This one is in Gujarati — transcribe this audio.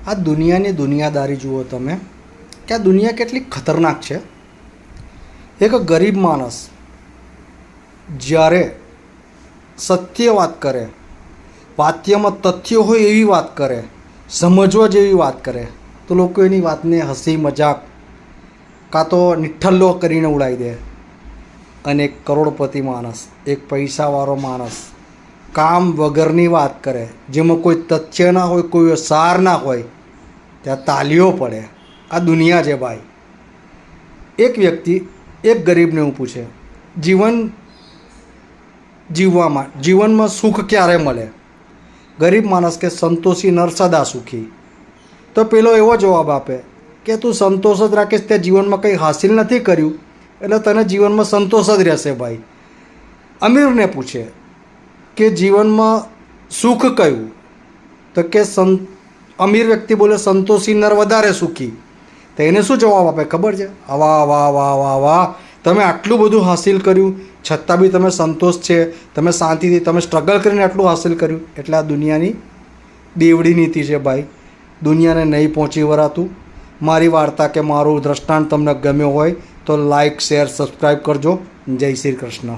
આ દુનિયાની દુનિયાદારી જુઓ તમે કે આ દુનિયા કેટલી ખતરનાક છે. એક ગરીબ માણસ જ્યારે સત્ય વાત કરે, વાક્યમાં તથ્ય હોય એવી વાત કરે, સમજવા જેવી વાત કરે, તો લોકો એની વાતને હસી મજાક કાં તો નિઠ્ઠલ્લો કરીને ઉડાવી દે. અને એક કરોડપતિ માણસ, એક પૈસાવાળો માણસ કામ વગરની વાત કરે, જેમાં કોઈ તથ્ય ના હોય, કોઈ સાર ના હોય, ત્યાં તાલીઓ પડે. આ દુનિયા છે ભાઈ. એક વ્યક્તિ એક ગરીબને એવું પૂછે, જીવનમાં સુખ ક્યારે મળે? ગરીબ માણસ કે સંતોષી નર સદા સુખી. તો પેલો એવો જવાબ આપે કે તું સંતોષ જ રાખીશ, તે જીવનમાં કંઈ હાસિલ નથી કર્યું એટલે તને જીવનમાં સંતોષ જ રહેશે ભાઈ. અમીરને પૂછે કે જીવનમાં સુખ કયું? તો કે અમીર વ્યક્તિ બોલે સંતોષી નર વધારે સુખી. તો એને શું જવાબ આપે ખબર છે? વાહ વાહ વાહ વાહ વાહ, તમે આટલું બધું હાસિલ કર્યું છતાં બી તમે સંતોષ છે, તમે શાંતિથી, તમે સ્ટ્રગલ કરીને આટલું હાસિલ કર્યું. એટલે આ દુનિયાની દેવડી નીતિ છે ભાઈ. દુનિયાને નહીં પહોંચી વળાતું. મારી વાર્તા કે મારું દ્રષ્ટાંત તમને ગમ્યો હોય તો લાઈક, શેર, સબસ્ક્રાઈબ કરજો. જય શ્રી કૃષ્ણ.